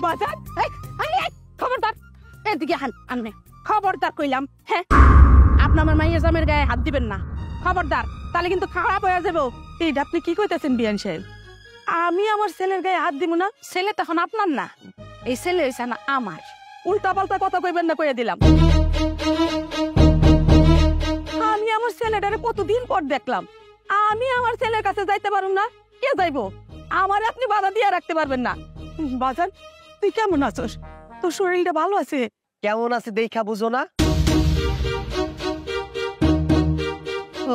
বাজার খবরদার এদিকে আননে খবরদার কইলাম। হ্যাঁ আপনি আমার মাইয়া জামের গায়ে হাত দিবেন না, খবরদার, তাহলে কিন্তু খারাপ হয়ে যাবো। এইটা আপনি কি কইতেছেন বিয়ান সাহেব? আমি আমার ছেলের গায়ে হাত দিব না? ছেলে তখন আপনার না, এই ছেলে হইছে না আমার। উল্টা পাল্টা কথা কইবেন না, কইয়া দিলাম। আমি আমার ছেলেটারে কতদিন পর দেখলাম, আমি আমার ছেলের কাছে যাইতে পারুম না? কে যাইবো? আমার আপনি বাধা দিয়ে রাখতে পারবেন না। বাজান তুই কেমন আছোস? তোর শরীরটা ভালো আছে? কেমন আছে দেখা বুঝো না?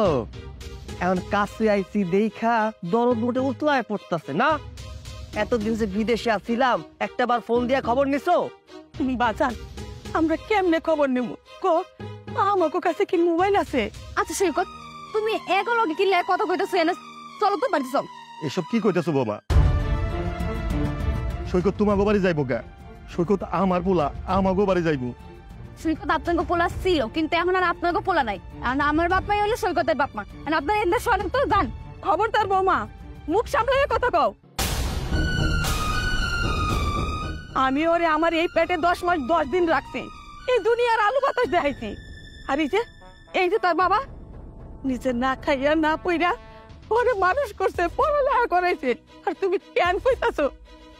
ও এখন কাছে আইছি দেখা দরদ মোটে উতলায় পড়তেছে না? এতদিন যে বিদেশে আসছিলাম একটা বার ফোন দিয়া খবর নিছো? বাজান আমরা কেমনে খবর নেব ক? আমাকে কাছে কি মোবাইল আছে? আচ্ছা সৈকত, তুমি এগুলোকে কি লেগে কথা কইতেছো? এনে চলো তো বাড়ি চল। এসব কি কইতেছো বাবা? সৈকত তোমাকে বাড়ি যাইবো কে? সৈকত আমার পোলা, আমাকে বাড়ি যাইবো। সৈকত আপনাকে পোলা ছিল, কিন্তু এখন আর আপনাকে পোলা নাই। আর আমার বাপ মাই হলো সৈকতের বাপ মা। আর আপনার এদের সরেন তো যান। খবরদার বৌমা, মুখ সামলে কথা কও। আমি ওরে আমার এই পেটে 10 মাস 10 দিন রাখছি, এই দুনিয়ার আলু বাতাস দেখাইছি। আর এই যে তার বাবা নিজে না খাইয়া না পইরা ওরে মানুষ করছে, পড়ালেখা করাইছে। আর তুমি কেন কইতাছো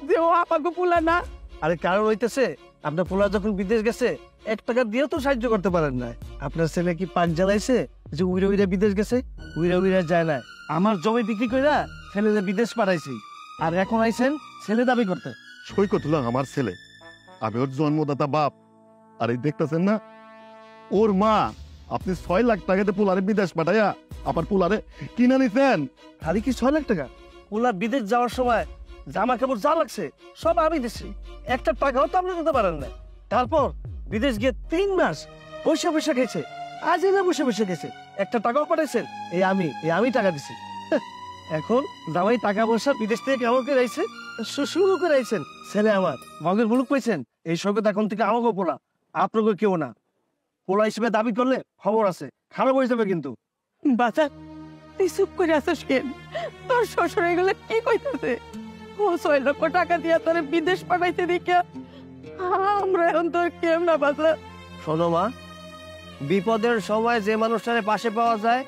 যে ও আমাকে পোলা না? আরে কারণ হইতেছে আপনার পোলা যখন বিদেশ গেছে 1 টাকা দিয়েও তো সাহায্য করতে পারেন না। আপনার ছেলে কি পাক জ্বালাইছে যে উইরা উইরা বিদেশ গেছে? উইরা উইরা যায় না। আমার জমি বিক্রি কইরা ছেলে বিদেশ পাঠাইছি, আর এখন আইছেন ছেলে দাবি করতে। সৈকত হলো আমার ছেলে, আমি ওর জন্মদাতা বাপ। আর এই দেখতেছেন না ওর মা, আপনি 6 লাখ টাকাতে পোলারে বিদেশ পাঠাইয়া আবার পোলারে কিনে নিছেন। খালি কি 6 লাখ টাকা? পোলা বিদেশ যাওয়ার সময় জামা কাপড় যা লাগছে সব আমি দিছি, 1 টাকাও তো আপনি দিতে পারেন না। তারপর বিদেশ গিয়ে 3 মাস বসে বসে খেয়েছে, আজ এনে বসে বসে খেয়েছে, 1 টাকাও পাঠাইছেন এই আমি টাকা দিছি। এখন জামাই টাকা পয়সা বিদেশ থেকে কেমন করে আইছে, শ্বশুরও করে আইছেন। ছেলে আমার মগের মুলুক পাইছেন। এই সৈকত এখন থেকে আমাকে পোলা, আপনাকে কেউ না। পোলা হিসেবে দাবি করলে খবর আছে, খারাপ হয়ে যাবে কিন্তু। বাচ্চা তুই চুপ করে আছিস কেন? তোর শ্বশুর এগুলো কি কইতেছে? ও 6 লক্ষ টাকা দিয়া তোরে বিদেশ পাঠাইতে দিকে আমরা এখন তোর কেম না বাচ্চা। শোনো মা, বিপদের সময় যে মানুষটারে পাশে পাওয়া যায়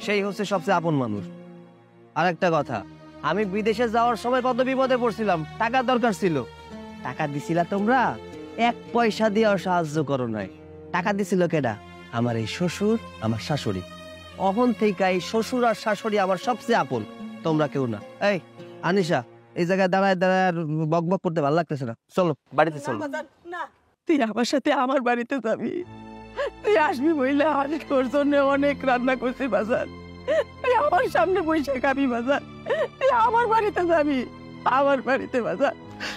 সেই হচ্ছে সবচেয়ে আপন মানুষ। আর একটা কথা, আমি বিদেশে যাওয়ার সময় কত বিপদে পড়ছিলাম, টাকার দরকার ছিল। টাকা দিছিলা তোমরা, 1 পয়সা দিয়েও সাহায্য করো নাই। টাকা দিছিল কেডা? আমার এই শ্বশুর, আমার শাশুড়ি। অহন থেকে এই শ্বশুর আর শাশুড়ি আমার সবচেয়ে আপন, তোমরা কেউ না। এই আনিশা, এই জায়গায় দাঁড়ায় দাঁড়ায় বক বক করতে ভালো লাগতেছে না, চলো বাড়িতে চলো। না, তুই আমার সাথে আমার বাড়িতে যাবি। তুই আসবি বইলে আমি তোর জন্য অনেক রান্না করছি বাজার। তুই আমার সামনে বসে খাবি বাজার। তুই আমার বাড়িতে যাবি, আমার বাড়িতে বাজার।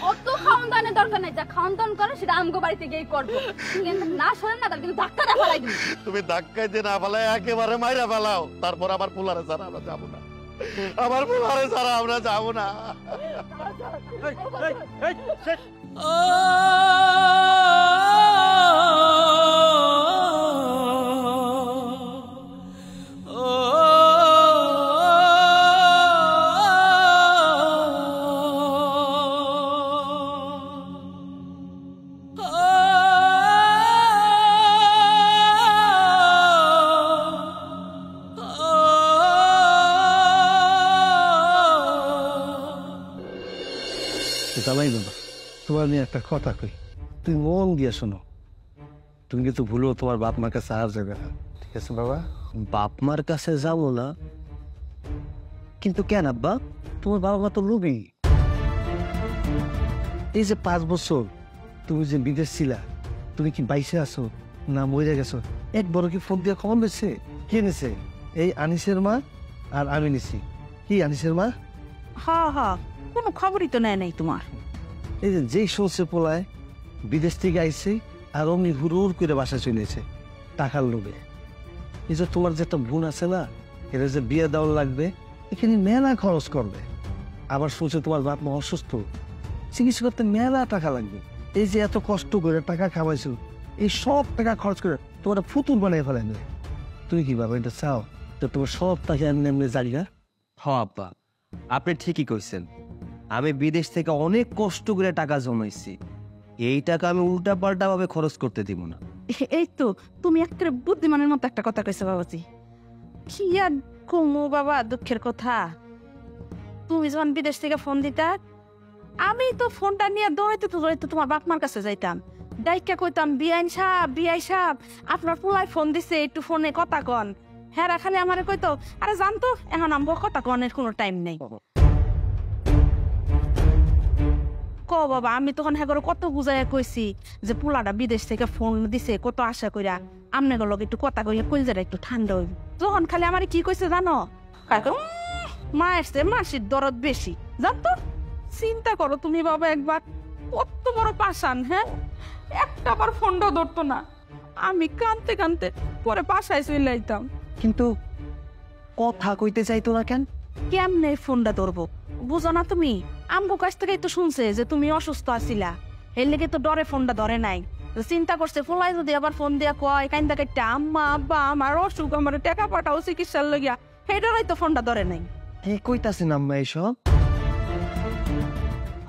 অত খাওন দানের দরকার নাই, যা খাওন দান করো সেটা আমগো বাড়িতে গিয়ে করবো। কিন্তু না শোনেন না, তাহলে কিন্তু ধাক্কা দিয়ে ফেলাই দিবি। তুমি ধাক্কাইতে না ফেলাই একেবারে মাইরা ফেলাও, তারপর আমার পোলারে ছাড়া আমরা যাবো না, আমার পোলারে ছাড়া আমরা যাবো না। জামাই বাবা, তোমার নিয়ে একটা কথা কই, তুমি মন দিয়ে শোনো। তুমি কিন্তু ভুলো তোমার বাপ মার কাছে আর যাবে না, ঠিক আছে বাবা? বাপ মার কাছে যাবো না? কিন্তু কেন আব্বা? তোমার বাবা মা তো লোভী। এই যে 5 বছর তুমি যে বিদেশ ছিলা, তুমি কি বাইসে আছো না মরে গেছো? একবারও কি ফোন দিয়ে খবর নিচ্ছে? কে নিছে? এই আনিসের মা আর আমি নিছি। কি আনিসের মা? হ্যাঁ হ্যাঁ, কোনো খবরই তো নেয় নাই তোমার। এই যে যেই শুনছে পোলায় বিদেশ থেকে আইছে আর অমনি হুড় করে বাসায় চলেছে টাকার লোভে। এই যে তোমার যে একটা বোন আছে না, এর যে বিয়ে দেওয়া লাগবে, এখানে মেলা খরচ করবে। আবার শুনছে তোমার বাপ মা অসুস্থ, চিকিৎসা করতে মেলা টাকা লাগবে। এই যে এত কষ্ট করে টাকা খাওয়াইছো, এই সব টাকা খরচ করে তোমার ফুতুল বানিয়ে ফেলে নেবে। তুমি কি বাবা এটা চাও তো তোমার সব টাকা এমনি এমনি জায়গা? হ আব্বা, আপনি ঠিকই কইছেন। আমি বিদেশ থেকে অনেক কষ্ট করে টাকা জমাইছি, এই টাকা আমি উল্টা পাল্টা ভাবে খরচ করতে দিব না। এই তো তুমি একটা বুদ্ধিমানের মতো একটা কথা কইছো বাবাজি। কি আর কমু বাবা, দুঃখের কথা। তুমি যখন বিদেশ থেকে ফোন দিতা, আমি তো ফোনটা নিয়ে দৌড়াইতে তোমার বাপ মার কাছে যাইতাম, ডাইকা কইতাম বিআইন সাহেব আপনার পোলায় ফোন দিছে, একটু ফোনে কথা কন। হ্যাঁ খালি আমারে কইতো, আরে জানতো এখন আমগো কথা কনের কোনো টাইম নেই। ক বাবা, আমি তখন হ্যাঁ কত বুঝাইয়া কইছি যে পোলাটা বিদেশ থেকে ফোন দিছে, কত আশা কইরা আমনে গেল একটু কথা কইয়া কইজাটা একটু ঠান্ডা হইব। যখন খালি আমারে কি কইছে জানো, মায়ের চেয়ে মাসির দরদ বেশি, জানতো। চিন্তা করো তুমি বাবা, একবার কত বড় পাশান। হ্যাঁ, একটা বার ফোনটা ধরতো না, আমি কানতে কানতে পরে বাসায় চলে আইতাম। কিন্তু কথা কইতে চাইতো না কেন? কেমনে ফোনটা ধরবো বুঝো না তুমি? আমগো কাছ থেকে তো শুনছে যে তুমি অসুস্থ আছিলা, এর লেগে তো ডরে ফোনটা ধরে নাই। চিন্তা করছে ফোলাই যদি আবার ফোন দিয়া কয় কাইন্দা কাইটা আম্মা আব্বা আমার অসুখ, আমার টাকা পাঠাও চিকিৎসার লাগিয়া, সেই ডরাই তো ফোনটা ধরে নাই। কি কইতাছেন আম্মা এসব?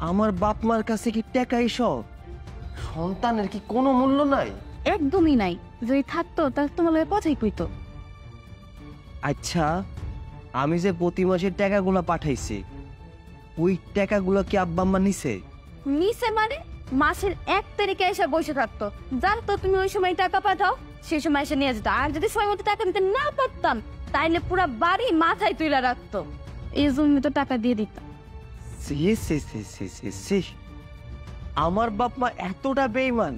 আমার বাপ মার কাছে কি টাকা এসব? সন্তানের কি কোনো মূল্য নাই? একদমই নাই। যদি থাকতো তাহলে তোমার লগে কথাই কইতো। আচ্ছা, আমি যে প্রতি মাসের টাকাগুলো পাঠাইছি, ওই টাকাগুলো কি আব্বা আম্মা নিছে? নিচে মানে মাসের 1 তারিখে এসে বসে থাকতো, জানতো তুমি ওই সময় টাকা পাঠাও, সেই সময় এসে নিয়ে যেত। আর যদি সময় মতো টাকা দিতে না পারতাম তাইলে পুরো বাড়ি মাথায় তুলে রাখতো। এই জন্য তো টাকা দিয়ে দিতাম। আমার বাপ মা এতটা বেঈমান?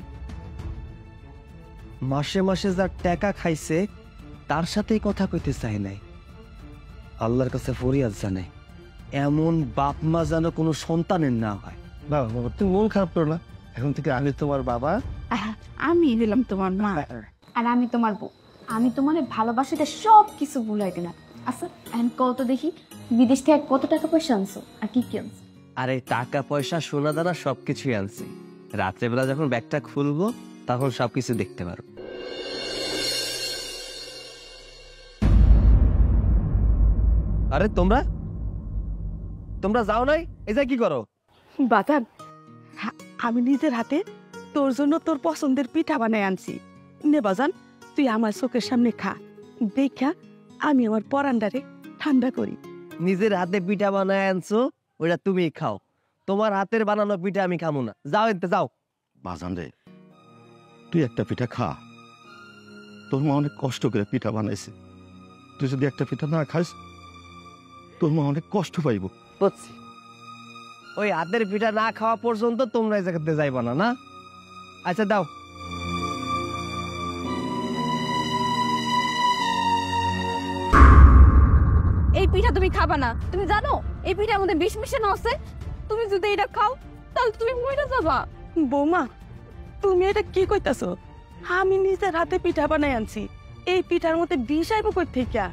মাসে মাসে যার টাকা খাইছে তার সাথেই কথা কইতে চাই নাই। আল্লাহর কাছে ফরিয়াদ জানাই, এমন বাপ মা যেন কোনো সন্তানের না হয়। বাবা বাবা, তুমি মন খারাপ করো না, এখন থেকে আমি তোমার বাবা। আমি দিলাম তোমার মা, আর আমি তোমার বউ। আমি তোমার ভালোবাসাতে সব কিছু ভুলাই দিলাম। আচ্ছা এখন কত দেখি, বিদেশ থেকে কত টাকা পয়সা আনছো আর কি কি আনছো? আরে টাকা পয়সা সোনা দানা সবকিছুই আনছি, রাত্রেবেলা যখন ব্যাগটা খুলবো তখন সবকিছু দেখতে পারো। আরে তোমরা তোমরা যাও নাই, এই যে কি করো? বাজান আমি নিজের হাতে তোর জন্য তোর পছন্দের পিঠা বানাই আনছি, নে বাজান তুই আমার চোখের সামনে খা, দেখা আমি আমার পরান্ডারে ঠান্ডা করি। নিজের হাতে পিঠা বানায় আনছো, ওইটা তুমি খাও। তোমার হাতের বানানো পিঠা আমি খামো না, যাও এনতে যাও। বাজান রে, তুই একটা পিঠা খা, তোর মা অনেক কষ্ট করে পিঠা বানাইছে, তুই যদি একটা পিঠা না খাস তোর মা অনেক কষ্ট পাইব। বুঝছি, ওই হাতের পিঠা না খাওয়া পর্যন্ত তোমরা এই জায়গাতে যাইবা না, না? আচ্ছা দাও। এই পিঠা তুমি খাবা না, তুমি জানো এই পিঠার মধ্যে বিষ মিশানো আছে। তুমি যদি এটা খাও তাহলে তুমি মরে যাবা। বৌমা তুমি এটা কি কইতাছো? আমি নিজের হাতে পিঠা বানাই আনছি, এই পিঠার মধ্যে বিষ আইব কই থেকে?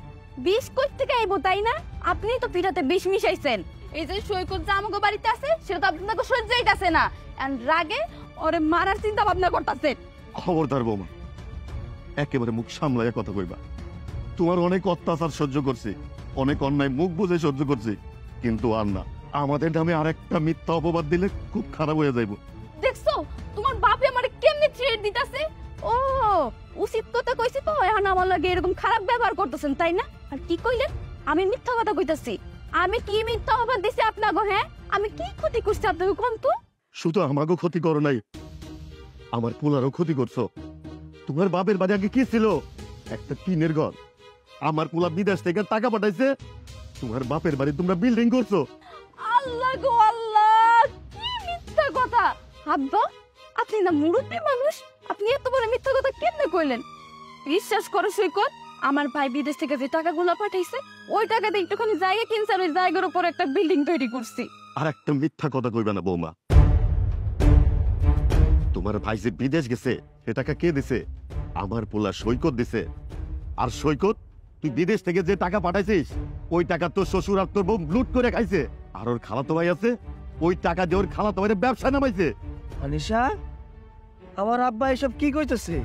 বিষ কই থেকে আইবো তাই না? আপনি তো পিঠাতে বিষ মিশাইছেন। এই যে সৈকত যে আমাকে বাড়িতে আছে সেটা তো আপনাকে সহ্য যাইতাছে না, এন্ড রাগে ওরে মারার চিন্তা ভাবনা করতেছেন। খবরদার বৌমা, একেবারে মুখ সামলাইয়া কথা কইবা। তোমার অনেক অত্যাচার সহ্য করছি, অনেক অন্যায় মুখ বুঝে সহ্য করছি, কিন্তু আর না, আমাদের নামে আরেকটা মিথ্যা অপবাদ দিলে খুব খারাপ হয়ে যাইব। দেখছো তোমার বাপে আমারে কেমনে থ্রেট দিতাছে। ও উচিত কথা কইছি তো, এখন আমার লাগে এরকম খারাপ ব্যবহার করতেছেন তাই না? আর কি কইলেন? আমি মিথ্যা কথা কইতাছি? আমি কি মিথ্যা অপবাদ দিছি আপনাকে? হ্যাঁ, আমি কি ক্ষতি করছি আপনাকে কোন তো? শুধু আমাকেও ক্ষতি করো নাই, আমার পোলারও ক্ষতি করছো। তোমার বাপের বাড়ি আগে কি ছিল? একটা টিনের ঘর। আমার পোলা বিদেশ থেকে টাকা পাঠাইছে, তোমার বাপের বাড়ি তোমরা বিল্ডিং করছো। আল্লাহ গো আল্লাহ, কি মিথ্যা কথা! আব্বা আপনি না মুরব্বী মানুষ, আপনি এত বড় মিথ্যা কথা কেমনে কইলেন? বিশ্বাস করো সৈকত, আমার ভাই বিদেশ থেকে যে টাকাগুলো পাঠাইছে ওই টাকাতে একটুখানি জায়গা কিনছে, আর ওই জায়গার উপর একটা বিল্ডিং তৈরি করছি। আর একটা মিথ্যা কথা কইবে না বৌমা। তোমার ভাই যে বিদেশ গেছে সে টাকা কে দিছে? আমার পোলা সৈকত দিছে। আর সৈকত, তুই বিদেশ থেকে যে টাকা পাঠাইছিস ওই টাকা তোর শ্বশুর আর তোর বউ লুট করে খাইছে। আর ওর খালাতো ভাই আছে, ওই টাকা দিয়ে ওর খালাতো ভাইয়ের ব্যবসা নামাইছে। আনিশা, আমার আব্বা এসব কি কইতেছে?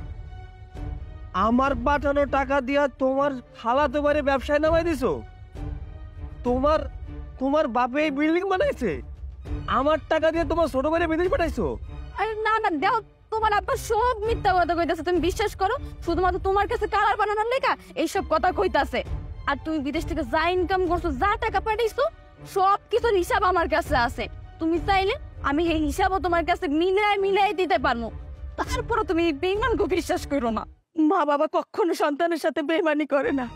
আমার পাঠানো টাকা দিয়া তোমার খালাতো ভাইরে ব্যবসায় নামাই দিছো? তোমার বাপে এই বিল্ডিং বানাইছে? আমার টাকা দিয়ে তোমার ছোট ভাইরে বিদেশ পাঠাইছো? আরে না না দেও, তোমার আব্বা সব মিথ্যা কথা কইতাছে, তুমি বিশ্বাস করো। শুধুমাত্র তোমার কাছে কালার বানানোর লেখা এইসব কথা কইতাছে। আর তুমি বিদেশ থেকে যা ইনকাম করছো, যা টাকা পাঠাইছো, সব কিছুর হিসাব আমার কাছে আছে। তুমি চাইলে আমি এই হিসাবও তোমার কাছে মিলাই দিতে পারবো। তারপরে তুমি এই বেঈমানকে বিশ্বাস করো না। মা বাবা কখনো সন্তানের সাথে বেইমানি করে না,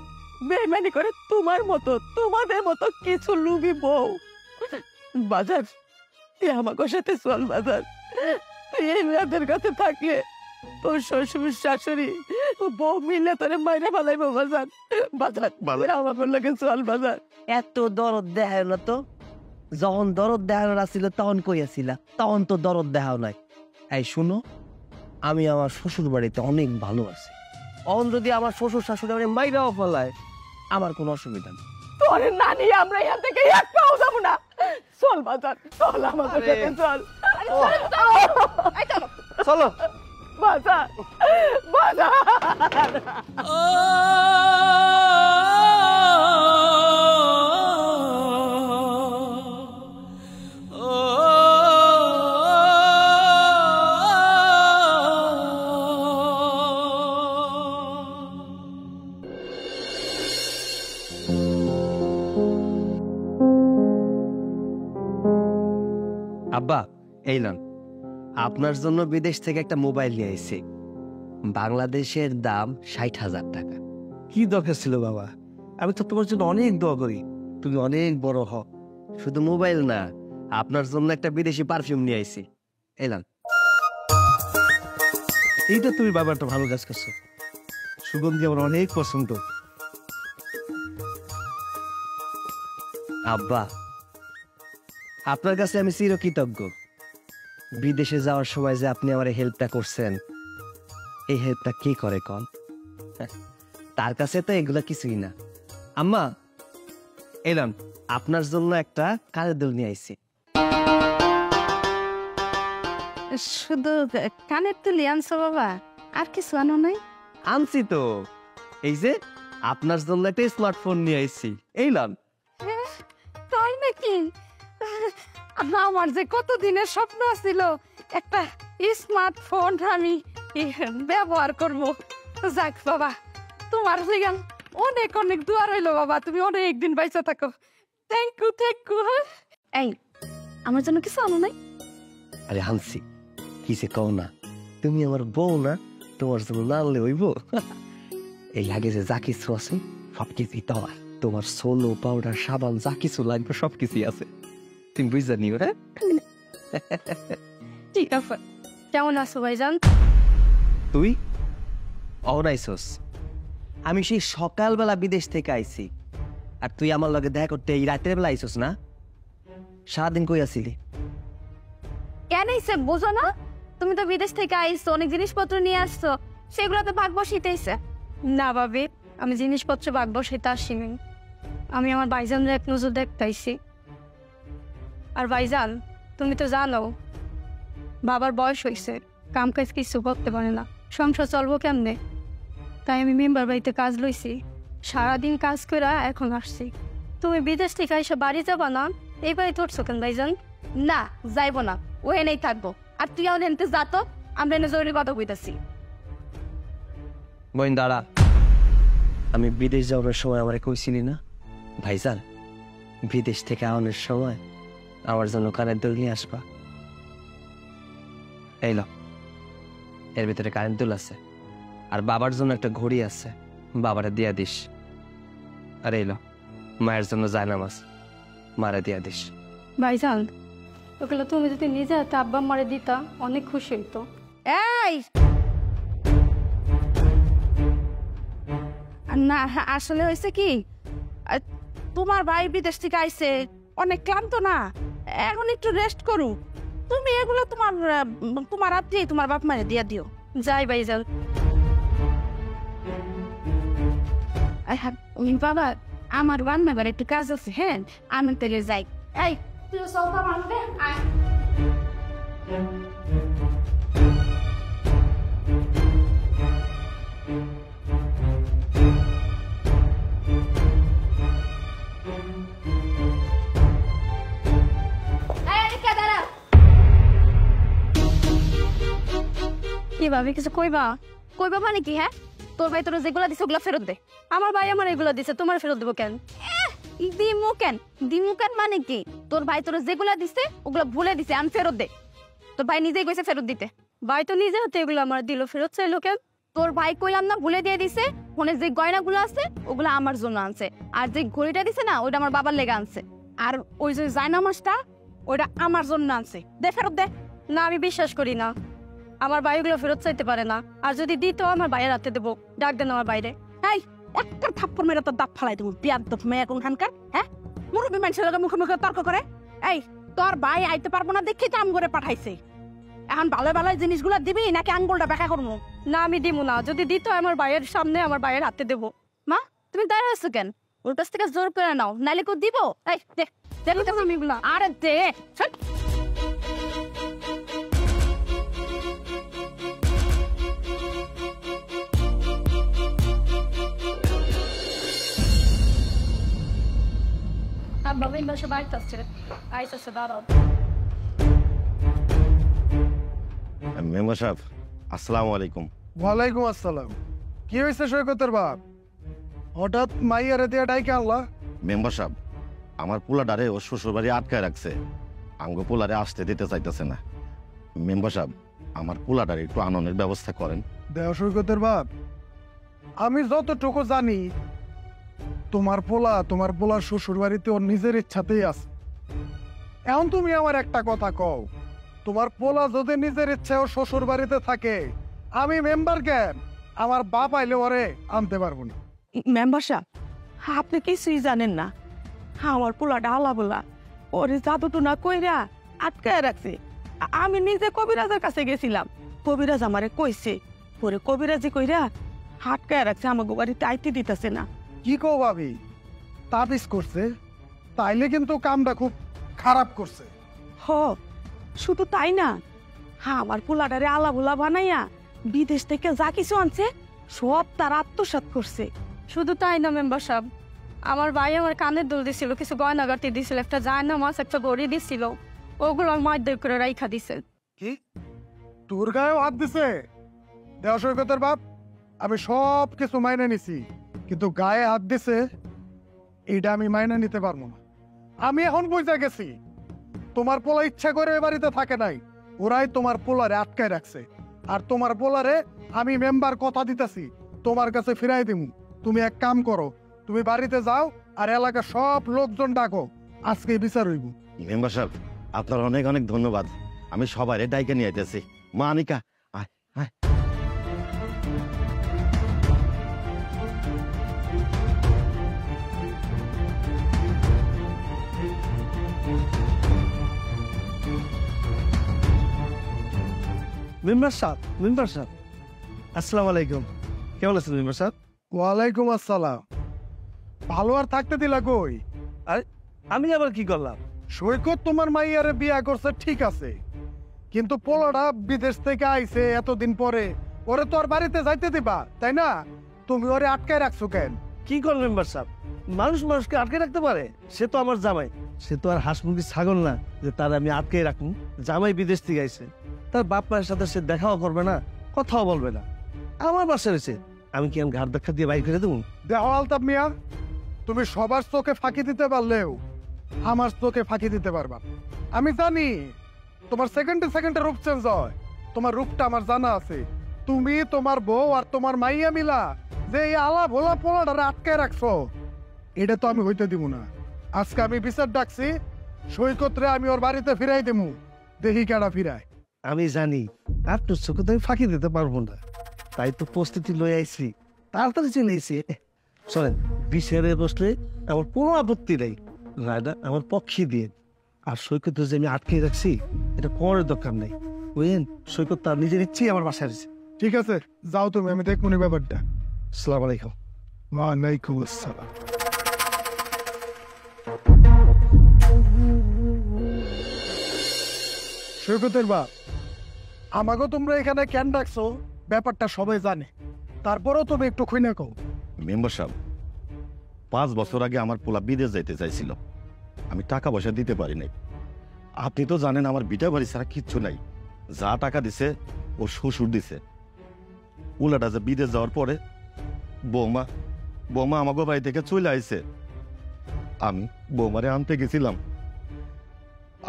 বেইমানি করে তোমার মতো, তোমাদের মতো কিছু লুবি বউ। বাজার তুই আমাকে সাথে চল বাজার। তুই এই মেয়েদের কাছে থাকলে তোর শ্বশুর শাশুড়ি বউ মিলে তোরে মাইরে ফেলাইবো বাজার। বাজার বাজার। আমাকে লাগে চল বাজার। এত দরদ দেখায় না তো। যখন দরদ দেখানোর আসছিল তখন কই আসিলা, তখন তো দরদ দেখাও নাই। এই শুনো, আমি আমার শ্বশুর বাড়িতে অনেক ভালো আছি। অন যদি আমার শ্বশুর শাশুড়ি আমার মাইরাও ফেলায়, আমার কোনো অসুবিধা নেই। তোর নানি আমরা এখান থেকে এক পাও যাবো না। চল বাজার, চল আমাকে সাথে চল। এই চলো। চলো। বাজার বাজার। আব্বা, এই লন, আপনার জন্য বিদেশ থেকে একটা মোবাইল নিয়ে এসেছি। বাংলাদেশের দাম 60,000 টাকা। কি দরকার ছিল বাবা? আমি তো তোমার জন্য অনেক দোয়া করি, তুমি অনেক বড় হও। শুধু মোবাইল না, আপনার জন্য একটা বিদেশি পারফিউম নিয়ে আইছি। এলাম। এইটা তুমি বাবা একটা ভালো কাজ করছো, সুগন্ধি আমার অনেক পছন্দ। আব্বা, আপনার কাছে আমি চিরকৃতজ্ঞ। বিদেশে যাওয়ার সময় যে আপনি আমার হেল্পটা করছেন, এই হেল্পটা কি করে কন? তার কাছে তো এগুলা কিছুই না। আম্মা, এলাম আপনার জন্য একটা কানের দুল নিয়ে আইছি। শুধু কানের তুলি আনছো বাবা, আর কিছু আনো নাই? আনছি তো, এই যে আপনার জন্য একটা স্মার্টফোন নিয়ে আইছি। এইলাম। তাই নাকি? আমার যে কত দিনের স্বপ্ন ছিল একটা স্মার্টফোন আমি ব্যবহার করব। যাক বাবা, তোমার লিগান অনেক অনেক দোয়া রইলো বাবা, তুমি অনেক দিন বাইসা থাকো। Thank you, thank you. এই আমার জন্য কিছু আনো নাই? আরে হানসি, কিসে কও না, তুমি আমার বউ না, তোমার জন্য না আনলে হইব? এই আগে যে যা কিছু আছে সব কিছুই তোমার। তোমার সোলো, পাউডার, সাবান যা কিছু লাগবে সব কিছুই আছে। তুমি বুঝা নিও। হ্যাঁ, ঠিক আছে। কেমন আছো ভাইজান? তুই অনাইছস? আমি সেই সকালবেলা বিদেশ থেকে আইছি, আর তুই আমার লগে দেখা করতে এই রাতের বেলা আইছস না? সারাদিন কই আছিলি? কেন সে বোঝো না? তুমি তো বিদেশ থেকে আইছো, অনেক জিনিসপত্র নিয়ে আসছো, সেগুলোতে ভাগ বসাইতেছে। না ভাবি, আমি জিনিসপত্র ভাগ বসাইতে আসিনি। আমি আমার ভাইজানরা এক নজর দেখতেছি। আর ভাইজান, তুমি তো জানো বাবার বয়স হয়েছে, কাম কাজ কিছু করতে পারে না, সংসার চলবো কেমনে? তাই আমি মেম্বার বাড়িতে কাজ লইছি, সারাদিন কাজ করে এখন আসছি। তুমি বিদেশ থেকে এসে বাড়ি যাবা না? এই বাড়ি ধরছো কেন ভাইজান? না যাইব না, ও এনেই থাকবো। আর তুই আমাদের এনতে যা তো, আমরা এনে জরুরি কথা কইতাছি। বোন দাঁড়া, আমি বিদেশ যাওয়ার সময় আমারে কইছিলি না ভাইজান, বিদেশ থেকে আওয়ানোর সময় আমার জন্য কানের দুল নিয়ে আসবা? এই ল, এর ভিতরে কানের দুল আছে, আর বাবার জন্য একটা ঘড়ি আছে, বাবারে দিয়া দিস। আর এই ল, মায়ের জন্য জায়নামাজ, মারে দিয়া দিস। ভাইজান, ওগুলো তুমি যদি নিজে হাতে আব্বা মারে দিতা অনেক খুশি হইতো। এই না, আসলে হয়েছে কি, তোমার ভাই বিদেশ থেকে আইছে, অনেক ক্লান্ত না, এখন একটু রেস্ট করু। তুমি এগুলো তোমার তোমার আত্মীয় তোমার বাপ মারে দিয়া দিও। যাই ভাইজান। বাবা, আমার রান্নাঘর একটু কাজ আছে, হ্যাঁ আমি তাহলে যাই। এই তুই সৌদা মানবে? কি ভাবি কিছু কইবা? কইবা মানে কি? হ্যাঁ, তোর ভাই তোর যেগুলা দিছে ওগুলা ফেরত দে। আমার ভাই আমার এগুলা দিছে, তোমার ফেরত দেবো কেন? দিমু কেন? দিমু কেন মানে কি? তোর ভাই তোর যেগুলা দিছে ওগুলা ভুলে দিছে, আমি ফেরত দে। তোর ভাই নিজেই কইছে ফেরত দিতে। ভাই তো নিজে হাতে এগুলো আমার দিল, ফেরত চাইলো কেন? তোর ভাই কইলাম না ভুলে দিয়ে দিছে। ফোনে যে গয়নাগুলো আছে ওগুলো আমার জন্য আনছে, আর যে ঘড়িটা দিছে না ওইটা আমার বাবার লেগে আনছে। আর ওই যে জায়নামাজটা ওইটা আমার জন্য আনছে, দে ফেরত দে। না, আমি বিশ্বাস করি না। আমার ভাই ওগুলো ফেরত চাইতে পারে না, আর যদি দিত আমার ভাইয়ের হাতে দেবো। ডাক দেন আমার বাইরে। এই একটা থাপ্পড় মেরে তোর দাঁত ফালাই দেবো, বিয়াদব মেয়ে কোনখানকার। হ্যাঁ, মুরব্বী মানুষের লগে মুখে মুখে তর্ক করে। এই তোর ভাই আইতে পারবো না দেখি তো আম করে পাঠাইছে। এখন ভালো ভালো জিনিসগুলো দিবি নাকি আঙ্গুলটা ব্যাখ্যা করবো? না, আমি দিব না। যদি দিত আমার ভাইয়ের সামনে আমার ভাইয়ের হাতে দেবো। মা, তুমি দাঁড়িয়ে আছো কেন? ওর কাছ থেকে জোর করে নাও, নাইলে কেউ দিব? এই দে, দেখো তো আমি এগুলা। আরে দে ছট। বাবা এই বাসা বাড়িতে আসছে, আইসা দাঁড়াও। মেম্বার সাহেব, আসসালামু আলাইকুম। ওয়ালাইকুম আসসালাম। কি হয়েছে সৈকতের বাপ? হঠাৎ মাইয়ারে দিয়ে ডাইকে আনলা? মেম্বার সাহেব, আমার পোলাডারে ও শ্বশুর বাড়ি আটকায় রাখছে, আঙ্গ পোলারে আসতে দিতে চাইতেছে না। মেম্বার সাহেব, আমার পোলাডারে একটু আননের ব্যবস্থা করেন। দেও সৈকতের বাপ, আমি যতটুকু জানি তোমার পোলার শ্বশুর বাড়িতে ওর নিজের ইচ্ছাতেই আছে। এখন তুমি আমার একটা কথা কও, তোমার পোলা যদি নিজের ইচ্ছায় ওর শ্বশুর বাড়িতে থাকে, আমি মেম্বার কেন আমার বাপ আইলে ওরে আনতে পারবো না? মেম্বার সাহেব, আপনি কিছুই জানেন না। আমার পোলাটা আলা বলা ওরে জাদুটু না কইরা আটকায় রাখছে। আমি নিজে কবিরাজের কাছে গেছিলাম, কবিরাজ আমারে কইছে পরে কবিরাজি কইরা আটকায় রাখছে, আমাকে বাড়িতে আইতে দিতেছে না। কি কও ভাবি, তাবিজ করছে? তাইলে কিন্তু কামটা খুব খারাপ করছে। হ, শুধু তাই না, আমার পোলাটারে আলা ভোলা বানাইয়া বিদেশ থেকে যা কিছু আনছে সব তার আত্মসাৎ করছে। শুধু তাই না মেম্বার সাহেব, আমার ভাই আমার কানের দুল দিছিল, কিছু গয়নাগাটি দিছিল, একটা জায়নামাজ, একটা গড়ি দিছিল, ওগুলো মারধর করে রাইখা দিছে। কি তোর গায়েও হাত দিছে? দেও সৈকতের বাপ, আমি সব কিছু মাইনে নিছি, কিন্তু গায়ে হাত দিছে এইটা আমি মাইনে নিতে পারবো না। আমি এখন বুঝে গেছি তোমার পোলা ইচ্ছা করে এ বাড়িতে থাকে নাই, ওরাই তোমার পোলারে আটকায় রাখছে। আর তোমার পোলারে আমি মেম্বার কথা দিতেছি তোমার কাছে ফিরাই দিমু। তুমি এক কাম করো, তুমি বাড়িতে যাও আর এলাকার সব লোকজন ডাকো, আজকে বিচার হইব। মেম্বার সাহেব, আপনার অনেক অনেক ধন্যবাদ। আমি সবাই ডাইকে নিয়ে আইতেছি। মা আনিকা, আয় আয়। মেম্বার সাহেব, আসসালামু আলাইকুম। কেমন আছেন মেম্বার সাহেব? ওয়ালাইকুম আসসালাম। ভালো আর থাকতে দিলা কই? আমি আবার কি করলাম? সৈকত তোমার মাইয়ারে বিয়া করছে ঠিক আছে, কিন্তু পোলাটা বিদেশ থেকে আইছে এতদিন পরে, ওরে তো আর বাড়িতে যাইতে দিবা তাই না? তুমি ওরে আটকায় রাখছো কেন? কি করলেন মেম্বার সাহেব? মানুষকে আটকে রাখতে পারে? সে তো আমার জামাই, সে তো আর হাঁস মুরগি ছাগল না যে তার আমি আটকে রাখুন। জামাই বিদেশ থেকে আইছে, তার বাপ মায়ের সাথে সে দেখাও করবে না, কথাও বলবে না, আমার বাসা রয়েছে। আমি কি আমি ঘাট দেখা দিয়ে বাইর করে দেবো? দেখো আলতাফ মিয়া, তুমি সবার চোখে ফাঁকি দিতে পারলেও আমার চোখে ফাঁকি দিতে পারবা না। আমি জানি তোমার সেকেন্ডে রূপ চেঞ্জ হয়, তোমার রূপটা আমার জানা আছে। তুমি তোমার বউ আর তোমার মাইয়া মিলা যে এই আলা ভোলা পোলাটারে আটকায় রাখছো, এটা তো আমি হইতে দিব না। আজকে আমি বিচার ডাকছি, সৈকতরে আমি ওর বাড়িতে ফিরাই দেবো, দেখি কেডা ফিরায়। আমি জানি আপনার চোখে তো আমি ফাঁকি দিতে পারবো না, তাই তো প্রস্তুতি লয়ে আইছি, তাড়াতাড়ি চলে আইছি। শোনেন, বিচারে বসলে আমার কোনো আপত্তি নেই, রায়টা আমার পক্ষে দিয়ে। আর সৈকত যে আমি আটকে রাখছি এটা কোনের দরকার নেই, বুঝলেন? সৈকত তার নিজের ইচ্ছেই আমার বাসায় রয়েছে। ঠিক আছে, যাও তুমি, আমি দেখবো না ব্যাপারটা। আসসালামু আলাইকুম। ওয়ালাইকুম আসসালাম। সৈকতের বাপ, আমাকে তোমরা এখানে কেন ডাকছো ব্যাপারটা সবাই জানে, তারপরেও তুমি একটু খুইনা কও। মেম্বার সাহেব, 5 বছর আগে আমার পোলা বিদেশ যাইতে চাইছিল, আমি টাকা পয়সা দিতে পারি নাই। আপনি তো জানেন আমার বিটা বাড়ি ছাড়া কিচ্ছু নাই, যা টাকা দিছে ও শ্বশুর দিছে। পোলাটা যে বিদেশ যাওয়ার পরে বৌমা বৌমা আমাকে বাড়ি থেকে চলে আইছে। আমি বৌমারে আনতে গেছিলাম,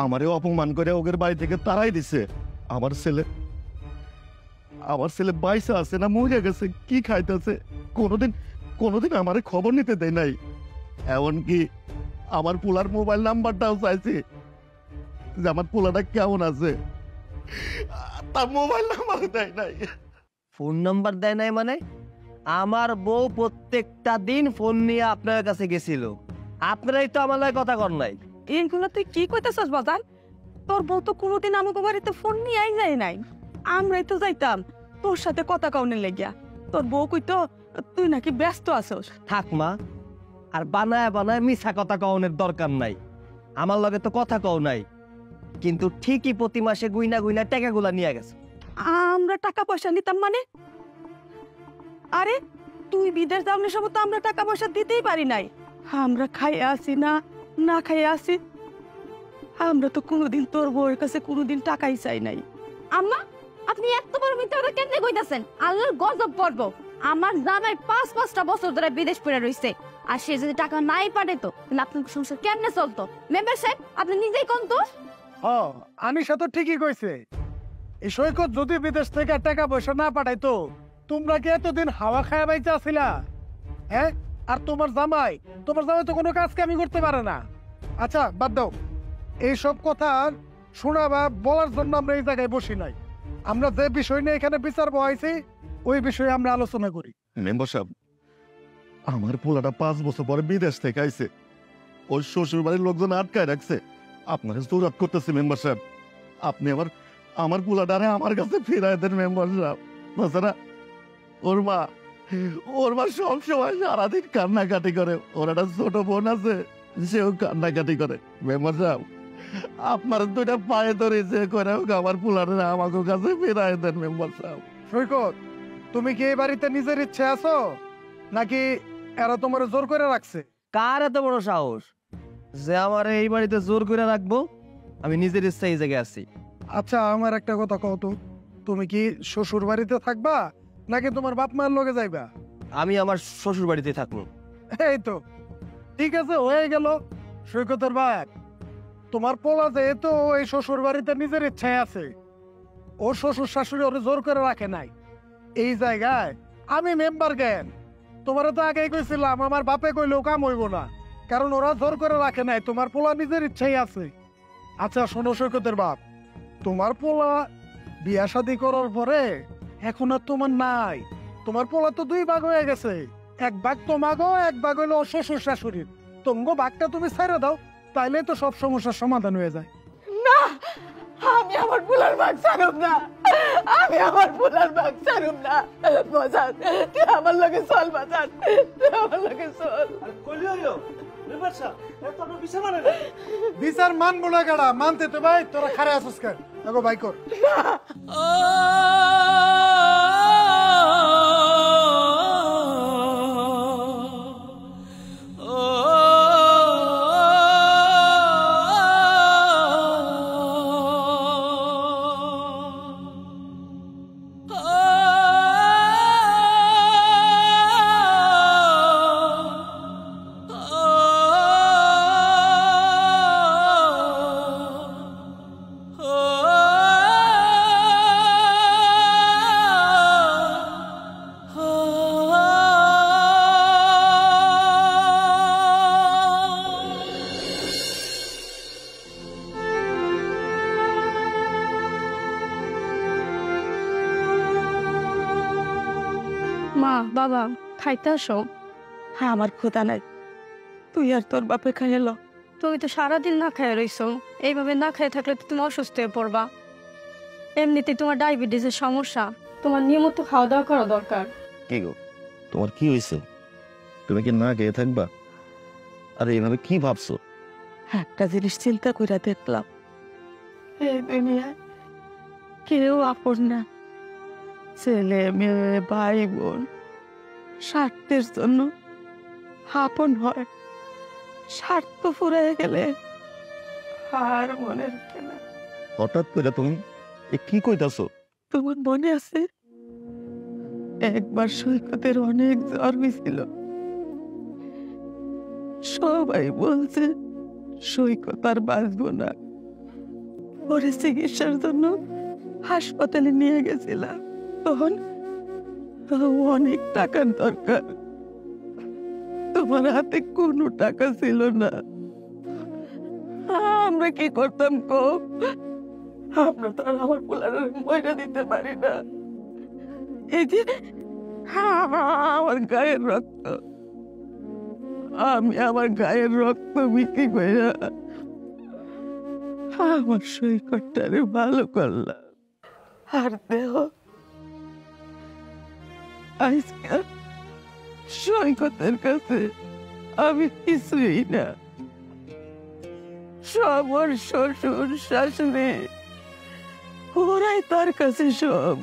আমারে অপমান করে ওদের বাড়ি থেকে তাড়াই দিছে। আমার ছেলে বাইসা আছে না মরে গেছে, কি খাইতেছে, কোনোদিন আমারে খবর নিতে দেয় নাই। এমনকি আমার পোলার মোবাইল নাম্বারটাও চাইছে যে আমার পোলাটা কেমন আছে, তার মোবাইল নাম্বার দেয় নাই। ফোন নাম্বার দেয় নাই মানে? আমার বউ প্রত্যেকটা দিন ফোন নিয়ে আপনার কাছে গেছিল, আপনারাই তো আমার লাগে কথা কর নাই। এইগুলো তুই কি কইতেছস বাজান? তোর বউ তো কোনোদিন আমাকে বাড়িতে ফোন নিয়ে যায় নাই। আমরাই তো যাইতাম তোর সাথে কথা কাউনে লেগিয়া। তোর বউ কইতো তুই নাকি ব্যস্ত আছস। থাক মা, আর বানায় বানায় মিছা কথা কওনের দরকার নাই। আমার লগে তো কথা কও নাই, কিন্তু ঠিকই প্রতি মাসে গুইনা গুইনা টাকাগুলা নিয়ে গেছে। আমরা টাকা পয়সা নিতাম মানে? আরে তুই বিদেশ যাওয়ার সময় তো আমরা টাকা পয়সা দিতেই পারি নাই। আমরা খাইয়ে আসি না খাইয়ে আসি, আমরা তো কোনোদিন তোর বউয়ের কাছে কোনোদিন টাকাই চাই নাই। আম্মা, আপনি এত বড় মিথ্যা কথা কেমনে কইতাছেন? আল্লাহর গজব পড়বো। আমার জামাই 5-5টা বছর ধরে বিদেশ পড়ে রইছে, আর সে যদি টাকা নাই পাঠাইতো তাহলে আপনার সংসার কেমনে চলতো? মেম্বার সাহেব, আপনি নিজেই কোন তো। আনিশা তো ঠিকই কইছে। এই সৈকত যদি বিদেশ থেকে টাকা পয়সা না পাঠাইতো, তোমরা কি এতদিন হাওয়া খায়া বাইচা আছিলা? হ্যাঁ, আর তোমার জামাই তো কোনো কাজ কামি করতে পারে না। আচ্ছা বাদ দাও, এইসব কথা শোনা বা বলার জন্য আমরা এই জায়গায় বসি নাই। আমরা যে বিষয় নিয়ে এখানে বিচার বহাইছি ওই বিষয়ে আমরা আলোচনা করি। মেম্বার সাহেব, আমার পোলাটা 5 বছর পরে বিদেশ থেকে আইছে, ওর শ্বশুর বাড়ির লোকজন আটকায় রাখছে। আপনারা জোরাত করতেছে মেম্বার সাহেব, আপনি আমার পোলাটারে আমার কাছে ফিরাই দেন মেম্বার সাহেব। তাছাড়া ওর মা সবসময় সারাদিন কান্নাকাটি করে। ওর একটা ছোট বোন আছে, সেও কান্নাকাটি করে। মেম্বার সাহেব, আপনার 2টা পায়ে ধরে যে করে হোক আমার পোলাটারে আমাকে কাছে ফিরাই দেন মেম্বার সাহেব। সৈকত, তুমি কি এই বাড়িতে নিজের ইচ্ছে আছো নাকি এরা তোমার জোর করে রাখছে? কার এত বড় সাহস যে আমার এই বাড়িতে জোর করে রাখবো? আমি নিজের ইচ্ছা এই জায়গায় আছি। আচ্ছা আমার একটা কথা কও তো, তুমি কি শ্বশুর বাড়িতে থাকবা নাকি তোমার বাপ মার লগে যাইবা? আমি আমার শ্বশুর বাড়িতে থাকবো। এই তো ঠিক আছে, হয়ে গেল। সৈকতের বাপ, তোমার পোলা যেহেতু এই শ্বশুর বাড়িতে নিজের ইচ্ছায় আছে, ওর শ্বশুর শাশুড়ি ওরে জোর করে রাখে নাই। এই জায়গায় আমি মেম্বার জ্ঞান, তোমারে তো আগেই কইছিলাম আমার বাপে কইলেও কাম হইব না, কারণ ওরা জোর করে রাখে নাই, তোমার পোলা নিজের ইচ্ছাই আছে। আচ্ছা শোনো সৈকতের বাপ, তোমার পোলা বিয়া শাদী করার পরে এখন আর তোমার নাই। তোমার পোলা তো 2 ভাগ হয়ে গেছে, 1 ভাগ তোমাগো, 1 ভাগ হইলো ওর শ্বশুর শাশুড়ির। তোমাগো ভাগটা তুমি ছেড়ে দাও, তাইলে তো সব সমস্যার সমাধান হয়ে যায়। না, আমি আমার পোলার ভাগ ছাড়ব না, আমি আমার পোলার ভাগ ছাড়ব না। বাজার, তুই আমার লগে চল, বাজার তুই আমার লগে চল। বিচার মানবো না গাড়া, মানতে তো ভাই তোরা খারে আসিস কেন? দেখো ভাই কর। মা, বাবা, খাইতে আসো। হ্যাঁ, আমার ক্ষুধা নাই, তুই আর তোর বাপে খাইলো। তুমি তো সারাদিন না খেয়ে রইছো, এইভাবে না খেয়ে থাকলে তো তুমি অসুস্থ হয়ে পড়বা। এমনিতে তোমার ডায়াবেটিসের সমস্যা, তোমার নিয়মিত খাওয়া দাওয়া করা দরকার। কি গো, তোমার কি হয়েছে? তুমি কি না খেয়ে থাকবা? আরে এভাবে কি ভাবছো? একটা জিনিস চিন্তা করে দেখলাম, এই দুনিয়ায় কেউ আপন না। ছেলে মেয়ে ভাই বোন স্বার্থের জন্য আপন হয়, স্বার্থ ফুরিয়ে গেলে আর মনে রাখে না। হঠাৎ করে তুমি কি কইতাছো? তোমার মনে আছে একবার সৈকতের অনেক জ্বর হয়েছিল, সবাই বলছে সৈকত আর বাঁচবো না। ওরে চিকিৎসার জন্য হাসপাতালে নিয়ে গেছিলাম, তখন অনেক টাকার দরকার, তোমার হাতে কোনো টাকা ছিল না। আমরা কি করতাম গো? আমরা তো আর আমার পোলার ময়না দিতে পারি না। এই যে আমার গায়ের রক্ত, আমি আমার গায়ের রক্ত বিক্রি করে আমার সৈকতটারে ভালো করলাম। আর দেহ আজকে সৈকতের কাছে আমি কিছুই না, সব ওর শ্বশুর শাশুড়ি, ওরাই তার কাছে সব।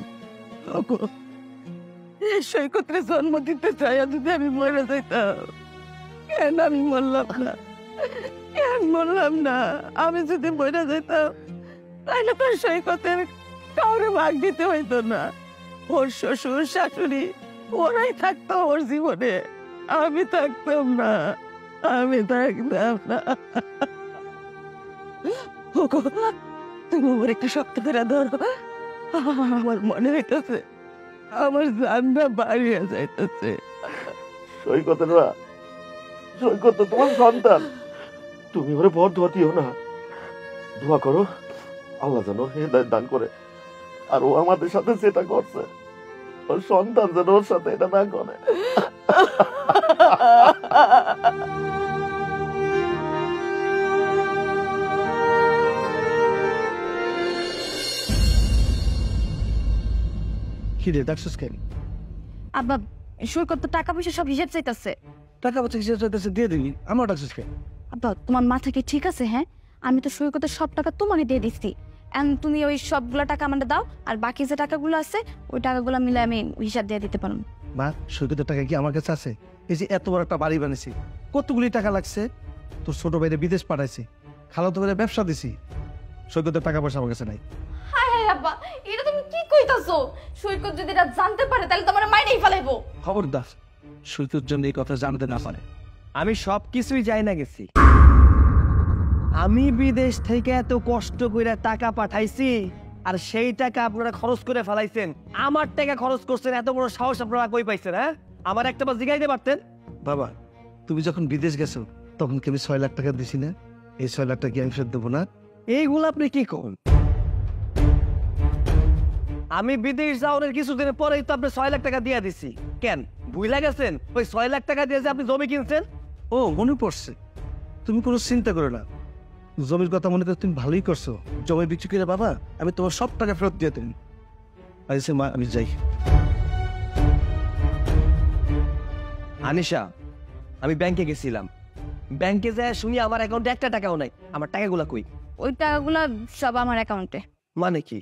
এই সৈকতের জন্ম দিতে চাই, যদি আমি মরে যাইতাম, কেন আমি মরলাম না? কেন মরলাম না? আমি যদি মরে যাইতাম তাহলে তো সৈকতের কাউরে ভাগ দিতে হইতো না। ওর শ্বশুর শাশুড়ি ওরাই থাকতো ওর জীবনে, আমি থাকতাম না, আমি থাকতাম না। তুমি আমার একটু শক্ত করে ধরো, আমার মনে হইতেছে আমার জানটা বাড়িয়ে যাইতেছে। সৈকতের মা, সৈকত তো তোমার সন্তান, তুমি ওরে বড় দোয়া দিও না। দোয়া করো আল্লাহ যেন হেদায়েত দান করে। আর ও আমাদের সাথে যেটা করছে, ওর সন্তান যেন ওর সাথে এটা না করে। কি রে ডাকছিস কেন? আব্বা সৈকত তো টাকা পয়সা সব হিসাব চাইতেছে। টাকা পয়সা হিসেবে চাইতেছে, দিয়ে দিবি। আমার ডাকছিস কেন? আব্বা তোমার মাথা কি ঠিক আছে? হ্যাঁ, আমি তো সৈকতের সব টাকা তোমাকে দিয়ে দিচ্ছি, তুমি ওই সবগুলা টাকা আমাকে দাও, আর বাকি যে টাকাগুলো আছে ওই টাকাগুলো মিলে আমি হিসাব দিয়ে দিতে পারবো। মা, সৈকতের টাকা কি আমার কাছে আছে? এই যে এত বড় একটা বাড়ি বানিয়েছি, কতগুলি টাকা লাগছে। তোর ছোট ভাইরে বিদেশ পাঠাইছি, খালাতো ভাইরে ব্যবসা দিছি, সৈকতের টাকা পয়সা আমার কাছে নাই। হায় হায় আব্বা, এটা তুমি কি কইতাছো? সৈকত যদি এটা জানতে পারে তাহলে তোমার মাইরেই ফেলাইবো। খবরদার সৈকত জন্য এই কথা জানতে না পারে। আমি সব কিছুই যাই না গেছি। আমি বিদেশ থেকে এত কষ্ট করে টাকা পাঠাইছি, আর সেই টাকা আপনারা খরচ করে ফেলাইছেন। আমার টাকা খরচ করছেন, এত বড় সাহস আপনারা কই পাইছেন? হ্যাঁ, আমার একটা বার জিগাইতে পারতেন। বাবা, তুমি যখন বিদেশ গেছো তখন কি আমি 6 লাখ টাকা দিছি না? এই 6 লাখ টাকা কি আমি ফেরত দেবো না? এইগুলো আপনি কি কোন? আমি বিদেশ যাওয়ার কিছুদিনের পরেই তো আপনি 6 লাখ টাকা দিয়ে দিছি। কেন ভুইলা গেছেন? ওই 6 লাখ টাকা দিয়ে যে আপনি জমি কিনছেন। ও মনে পড়ছে, তুমি কোনো চিন্তা করো না, জমির কথা মনে করে তুমি ভালোই করছো। জমি বিক্রি করে বাবা আমি তোমার সব টাকা ফেরত দিয়ে দিন। আচ্ছা মা, আমি যাই। আনিশা, আমি ব্যাংকে গেছিলাম, ব্যাংকে যায় শুনি আমার অ্যাকাউন্টে একটা টাকাও নাই। আমার টাকাগুলা কই? ওই টাকাগুলো সব আমার অ্যাকাউন্টে। মানে কি?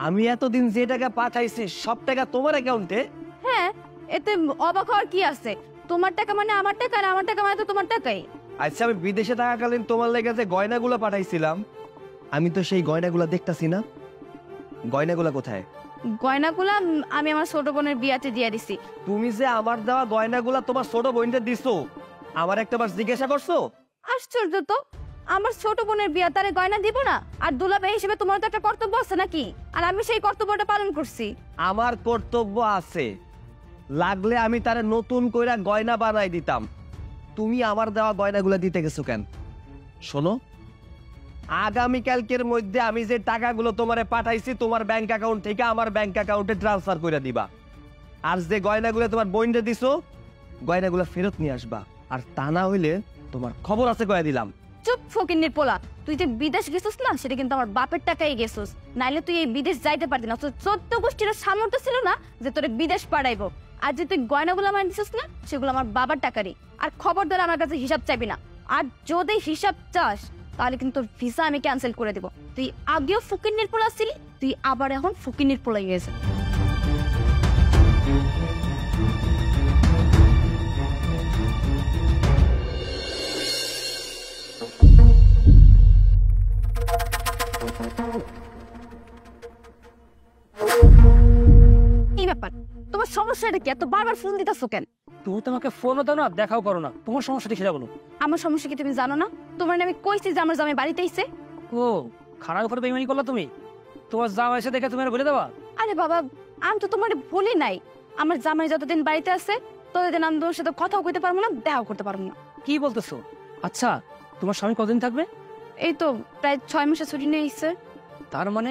আমি এতদিন যে টাকা পাঠাইছি সব টাকা তোমার অ্যাকাউন্টে? হ্যাঁ, এতে অবাক হওয়ার কি আছে? তোমার টাকা মানে আমার টাকা, আর আমার টাকা মানে তো তোমার টাকাই। আচ্ছা, আমি বিদেশে থাকাকালীন তোমার লেগে যে গয়নাগুলো পাঠাইছিলাম, আমি তো সেই গয়নাগুলো দেখতাছি না। গয়নাগুলো কোথায়? গয়নাগুলা আমি আমার ছোট বোনের বিয়াতে দিয়ে দিছি। তুমি যে আমার দেওয়া গয়নাগুলো তোমার ছোট বোনদের দিছো, আমার একটাবার জিজ্ঞাসা করছো? আশ্চর্য তো, আমার ছোট বোনের বিয়া তারে গয়না দিব না? আর দুলাভাই হিসেবে তোমার তো একটা কর্তব্য আছে নাকি? আর আমি সেই কর্তব্যটা পালন করছি। আমার কর্তব্য আছে, লাগলে আমি তারে নতুন কইরা গয়না বানাই দিতাম। তুমি আমার দেওয়া গয়নাগুলো দিতে গেছো কেন? শোনো, আগামীকালকের মধ্যে আমি যে টাকাগুলো তোমারে পাঠাইছি তোমার ব্যাংক অ্যাকাউন্ট থেকে আমার ব্যাংক অ্যাকাউন্টে ট্রান্সফার করে দিবা। আর যে গয়নাগুলো তোমার বোনরে দিছো, গয়নাগুলো ফেরত নিয়ে আসবা। আর তা না হইলে তোমার খবর আছে কয়ে দিলাম। চুপ ফকিন্নির পোলা, তুই যে বিদেশ গেছিস না, সেটা কিন্তু আমার বাপের টাকাই গেছিস, নাইলে তুই এই বিদেশ যাইতে পারতি না। তোর 14 গোষ্ঠীর সামর্থ্য ছিল না যে তোরে বিদেশ পাঠাইবো। আর যে তুই গয়নাগুলো আমার দিছিস না, সেগুলো আমার বাবার টাকারই। আর খবরদার আমার কাছে হিসাব চাইবি না, আর যদি হিসাব চাস তাহলে কিন্তু তোর ভিসা আমি ক্যান্সেল করে দেব। তুই আগেও ফকিন্নির পোলা ছিলি, তুই আবার এখন ফকিন্নির পোলাই গেছে। কি ব্যাপার, সমস্যাটা কি? এত বারবার ফোন দিতেছো কেন? তুমি তোমাকে ফোনও দাও না, দেখাও করো না, তোমার সমস্যাটা সেটা বলো। আমার সমস্যা কি তুমি জানো না? তোমার আমি কইছি যে আমার জামাই বাড়িতে আইছে। ও, খারাপ উপরে বেইমানি করলা তুমি? তোমার জামাই এসে দেখে তুমি আর বলে দেবা? আরে বাবা, আমি তো তোমার বলি নাই। আমার জামাই যতদিন বাড়িতে আছে ততদিন আমি তোমার সাথে কথাও কইতে পারবো না, দেখাও করতে পারবো না। কি বলতেছো? আচ্ছা, তোমার স্বামী কতদিন থাকবে? এই তো প্রায় 6 মাসের ছুটি নিয়ে আইছে। তার মানে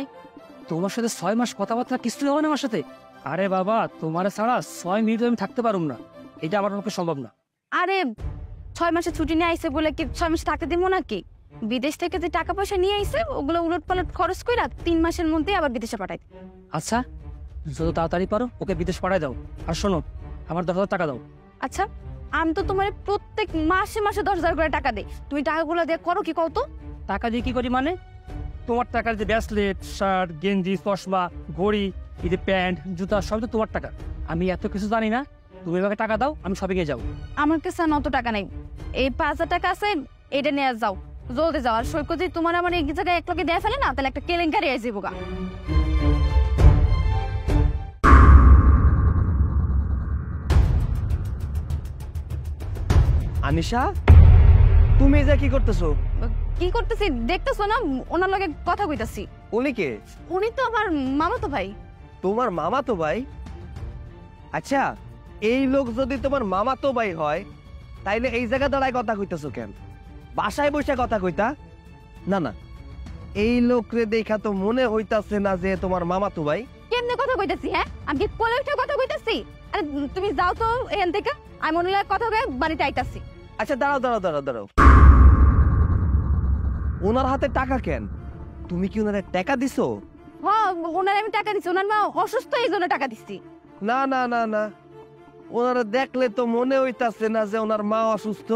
তোমার সাথে 6 মাস কথাবার্তা কিছু হবে না আমার সাথে? আরে বাবা, তোমার ছাড়া 6 মিনিট আমি থাকতে পারুম না, এটা আমার পক্ষে সম্ভব না। আরে 6 মাসের ছুটি নিয়ে আইছে বলে কি 6 মাস থাকতে দিব নাকি? বিদেশ থেকে যে টাকা পয়সা নিয়ে আইছে ওগুলো উলট পালট খরচ কইরা 3 মাসের মধ্যে আবার বিদেশে পাঠাই। আচ্ছা, যত তাড়াতাড়ি পারো ওকে বিদেশ পাঠায় দাও। আর শোনো, আমার 10,000 টাকা দাও। আচ্ছা, আমি তো তোমার প্রত্যেক মাসে মাসে 10,000 করে টাকা দেই, তুমি টাকাগুলো দিয়ে করো কি কও তো? টাকা দিয়ে কি করি মানে? তোমার টাকার যে ব্রেসলেট, শার্ট, গেঞ্জি, চশমা, ঘড়ি, এই যে প্যান্ট, জুতা, সব তো তোমার টাকা। আমি এত কিছু জানি না, তুমি আমাকে টাকা দাও, আমি শপিংয়ে যাবো। আমার কাছে অত টাকা নেই, এই 5,000 টাকা আছে, এটা নিয়ে যাও, জলদি যাও। আর সৈকত যদি তোমার আমার এই জায়গায় এক লগে দেয়া ফেলে না, তাহলে একটা কেলেঙ্কারি এসে যাবো গা। আনিশা, তুমি যে কি করতেছো? কি করতেছি দেখতেছো না? ওনার লগে কথা কইতাছি। উনি কে? উনি তো আমার মামাতো ভাই। তোমার মামাতো ভাই? আচ্ছা, এই লোক যদি তোমার মামাতো ভাই হয় তাইলে এই জায়গা দাঁড়ায় কথা কইতেছো কেন? বাসায় বসে কথা কইতা? না না, এই লোকরে দেখা তো মনে হইতাছে না যে তোমার মামাতো ভাই। কেমনে কথা কইতাছি? হ্যাঁ, আমি কি কোলে উঠে কথা কইতাছি? আরে তুমি যাও তো এখান থেকে, আমি মনে লাগে কথা কয়ে বাড়িতে আইতাছি। আচ্ছা দাঁড়াও দাঁড়াও দাঁড়াও দাঁড়াও, ওনার হাতে টাকা কেন? তুমি কি ওনারে টাকা দিছো? হ্যাঁ, ওনার আমি টাকা দিছি, ওনার মা অসুস্থ এই জন্য টাকা দিছি। না না না না, ওনারা দেখলে তো মনে হইতাছে না যে ওনার মা অসুস্থ।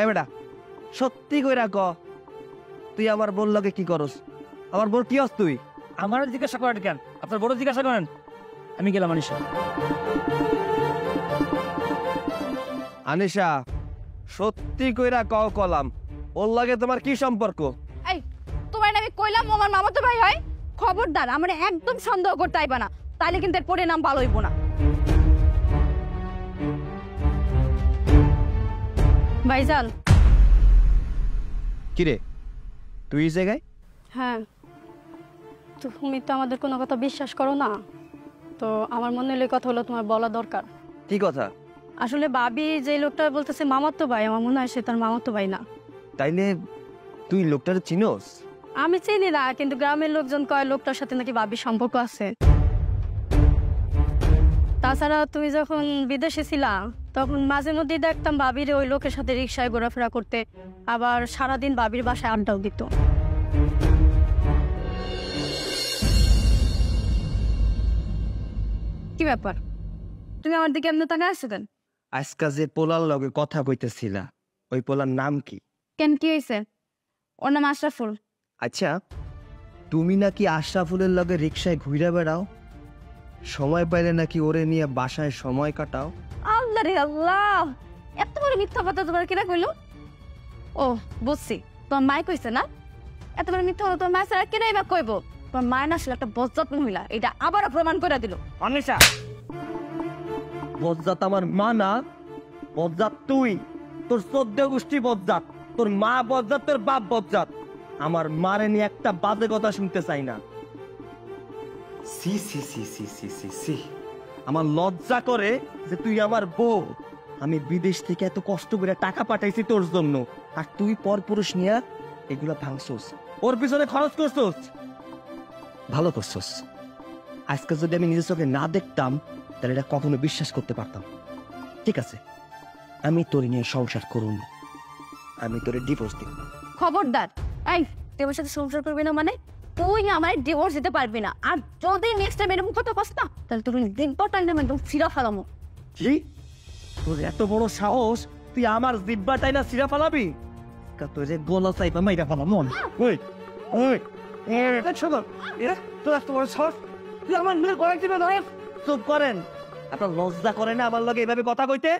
এ বেটা, সত্যি কইরা ক, তুই আমার বোন লগে কি করস? আমার বোন কি হস তুই? আমার জিজ্ঞাসা করেন কেন? আপনার বড় জিজ্ঞাসা করেন। আমি গেলাম আনিশা। আনিশা, সত্যি কইরা কও কলাম, ওর লগে তোমার কি সম্পর্ক? এই, তোমার আমি কইলাম ও আমার মামাতো ভাই হয়। খবরদার আমার একদম সন্দেহ করতে আইবা না, তাইলে কিন্তু এর পরিণাম ভালো হইব না। ভাইজান। কিরে, তুই এই জায়গায়? হ্যাঁ, তুমি তো আমাদের কোনো কথা বিশ্বাস করো না, তো আমার মনে হলো এই কথা হলো তোমার বলা দরকার। কি কথা? আসলে ভাবি যে লোকটা বলতেছে মামাতো ভাই, আমার মনে হয় সে তার মামাতো ভাই না। তাইলে তুই লোকটার চিনোস? আমি চিনি না, কিন্তু গ্রামের লোকজন কয় লোকটার সাথে নাকি ভাবির সম্পর্ক আছে। তাছাড়া তুমি যখন বিদেশে ছিলা তখন মাঝে মধ্যেই দেখতাম ভাবির ওই লোকের সাথে রিক্সায় ঘোরাফেরা করতে, আবার সারাদিন ভাবির বাসায় আড্ডাও দিত। কি ব্যাপার, তুমি আমার দিকে এমনি তাকায় আসছো কেন? আজকা যে পোলার লগে কথা কইতেছিলা, ওই পোলার নাম কি? কেন, কি হয়েছে? ওর নাম আশরাফুল। আচ্ছা, তুমি নাকি আশরাফুলের লগে রিক্সায় ঘুরে বেড়াও, সময় পাইলে নাকি ওরে নিয়ে বাসায় সময় কাটাও। আল্লাহ রে আল্লাহ, এত বড় মিথ্যা কথা তোমার কিনা কইলো? ও বুঝছি, তোমার মাই কইছে না? এত বড় মিথ্যা কথা তোমার মায়ের ছাড়া কেনাই বা কইব? তোমার মায়ের না আসলে একটা বজ্জাত মহিলা, এটা আবারও প্রমাণ করে দিল। অনিশা, বজ্জাত আমার মা না, বজ্জাত তুই। তোর 14 গোষ্ঠী বজ্জাত, তোর মা বজ্জাত, তোর বাপ বজ্জাত। আমার মারে নিয়ে একটা বাজে কথা শুনতে চাই না। সি সি সি সি সি সি সি, আমার লজ্জা করে যে তুই আমার বউ। আমি বিদেশ থেকে এত কষ্ট করে টাকা পাঠাইছি তোর জন্য, আর তুই পরপুরুষ নিয়ে এগুলা ভাঙছস, ওর পিছনে খরচ করছস। ভালো করছস। আজকে যদি আমি নিজের চোখে না দেখতাম তাহলে এটা কখনো বিশ্বাস করতে পারতাম। ঠিক আছে, আমি তোর নিয়ে সংসার করুন, আমি তোরে ডিভোর্স দিব। খবরদার, এই তুই আমার সাথে সংসার করবি না মানে? তুই আমার ডিভোর্স দিতে পারবি না, আর যদি নেক্সট টাইম এরকম কথা কস না, তাহলে তুই দেখবো টাইম একদম ফিরা ফেলামো। কি? তোর এত বড় সাহস, তুই আমার জিব্বাটাই না সিরা ফালাবি? তোর যে গোলা চাইবা মাইরা ফালা মন। ওই ওই তোর এত বড় সাহস, তুই আমার মেয়ের গলায় দিবে না? চুপ করেন, আপনার লজ্জা করে না আমার লগে এভাবে কথা কইতে?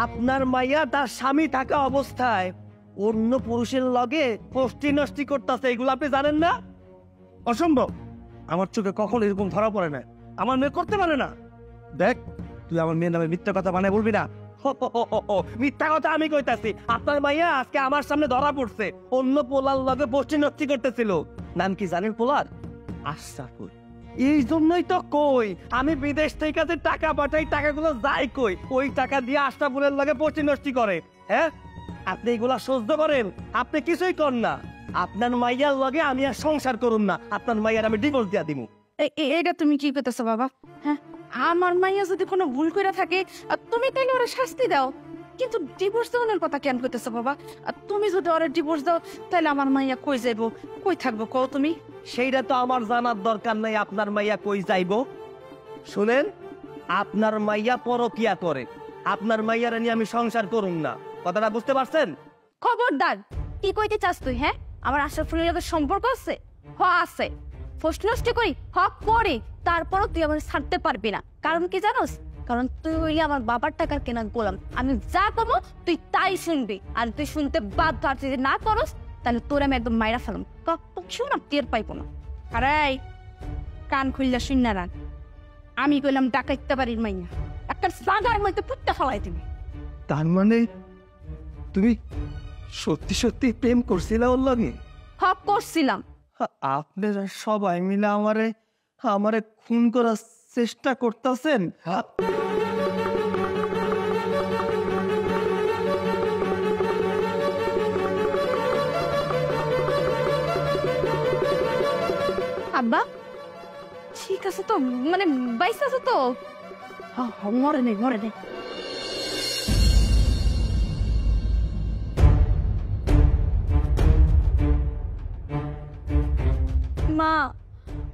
আপনার মাইয়া তার স্বামী থাকা অবস্থায় অন্য পুরুষের লগে ফষ্টি নষ্টি করতেছে, এগুলো আপনি জানেন না? অসম্ভব, আমার চোখে কখনো এরকম ধরা পড়ে না। আমার মেয়ে করতে পারে না। দেখ, তুই আমার মেয়ের নামে মিথ্যা কথা বানায় বলবি না। মিথ্যা কথা আমি কইতাছি। আপনার মাইয়া আজকে আমার সামনে ধরা পড়ছে, অন্য পোলার লগে বসে নষ্টি করতেছিল। নাম কি জানেন পোলার? আশরাফুল। এই জন্যই তো কই আমি বিদেশ থেকে যে টাকা পাঠাই, টাকাগুলো যায় কই? ওই টাকা দিয়ে আশরাফুলের লগে বসে নষ্টি করে। হ্যাঁ, আপনি এগুলা সহ্য করেন? আপনি কিছুই কর না। আপনার মাইয়ার লগে আমি আর সংসার করুন না, আপনার মাইয়ার আমি ডিভোর্স দিয়া দিমু। এটা তুমি কি করতেছো বাবা? হ্যাঁ, আমার মাইয়া যদি কোনো ভুল করে থাকে তুমি তাইলে ওরা শাস্তি দাও, কিন্তু ডিভোর্স দেওয়ার কথা কেন করতেছো বাবা? তুমি যদি ওরা ডিভোর্স দাও তাহলে আমার মাইয়া কই যাইবো, কই থাকবো কও তুমি? সেইটা তো আমার জানার দরকার নাই আপনার মাইয়া কই যাইবো। শুনেন, আপনার মাইয়া পরকিয়া করে, আপনার মাইয়ারে নিয়ে আমি সংসার করুন না। কথাটা বুঝতে পারছেন? খবরদার, কি কইতে চাস তুই? হ্যাঁ, আমার আশরাফুলের লগে সম্পর্ক আছে? হ আছে। ফোস্ট নষ্ট করি, হ করি, তারপরও তুই আমার ছাড়তে পারবি না। কারণ কি জানোস? কারণ তুই হইলি আমার বাবার টাকার কেনা গোলাম। আমি যা করবো তুই তাই শুনবি, আর তুই শুনতে বাধ্য। আর তুই যদি না করস তাহলে তোর আমি একদম মাইরা ফেলাম, কেউ না টের পাইবো না। আরে কান খুললা শুননা রাখ, আমি কইলাম ডাকাইতে পারির মাইয়া, একটা জাগার মধ্যে পুত্তা ফেলাই দিবি। তার মানে তুমি সত্যি সত্যি প্রেম করছিলে ওর লগে? হক করছিলাম। আপনারা সবাই মিলে আমারে খুন করার চেষ্টা করতেছেন। আব্বা ঠিক আছে তো? মানে বাইস আছে তো? মরে নেই, মরে নেই। মা,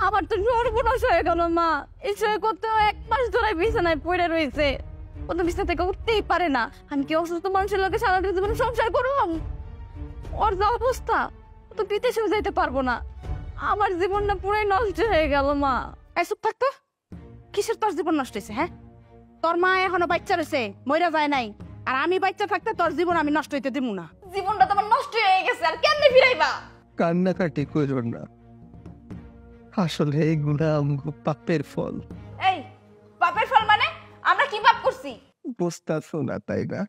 আমার তো সর্বনাশ হয়ে গেল। মা এই করতে 1 মাস ধরে বিছানায় পড়ে রয়েছে, ও তো বিছানা থেকে উঠতেই পারে না। আমি কি অসুস্থ মানুষের লোকের সারা জীবন সংসার করুম? ওর যা অবস্থা, ও তো বিদেশেও যেতে পারবো না। আমার জীবনটা পুরাই নষ্ট হয়ে গেল। মা এই চুপ থাকতো, কিসের তোর জীবন নষ্ট হয়েছে? হ্যাঁ, তোর মা এখনো বাচ্চা রয়েছে, মইরা যায় নাই। আর আমি বাচ্চা থাকতে তোর জীবন আমি নষ্ট হইতে দিব না। জীবনটা তোমার নষ্ট হয়ে গেছে, আর কেমনে ফিরাইবা? কান্নাকাটি করো না, আসলে এইগুলা আমগো পাপের ফল। এই পাপের ফল মানে? আমরা কি পাপ করছি? বুঝতাছো না তাই না?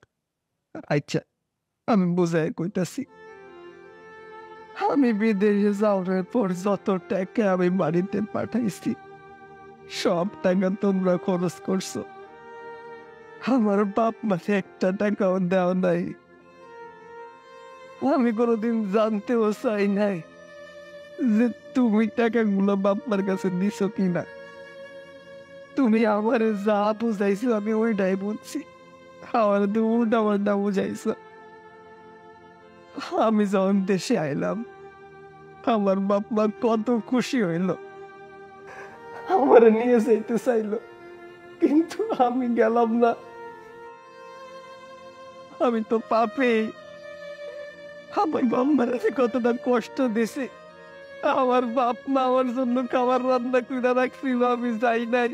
আচ্ছা, আমি বুঝাই কইতাছি। আমি বিদেশে যাওয়ার পর যত টাকা আমি বাড়িতে পাঠাইছি, সব টাকা তোমরা খরচ করছো। আমার বাপ মাকে একটা টাকাও দেওয়া নাই। আমি কোনোদিন জানতেও চাই নাই যে তুমি টাকাগুলো বাপ্পার কাছে দিছো কিনা। তুমি আমারে যা বুঝাইছো আমি ওইটাই বুঝছি, আমার তো উল্টা পাল্টা বুঝাইছো। আমি যখন দেশে আইলাম, আমার বাপ মা কত খুশি হইল, আমার নিয়ে যাইতে চাইলো, কিন্তু আমি গেলাম না। আমি তো পাপে আমার বাপ মারা কতটা কষ্ট দিছে। আমার বাপ মা আমার জন্য খাবার রান্না করে রাখছিল, আমি যাই নাই।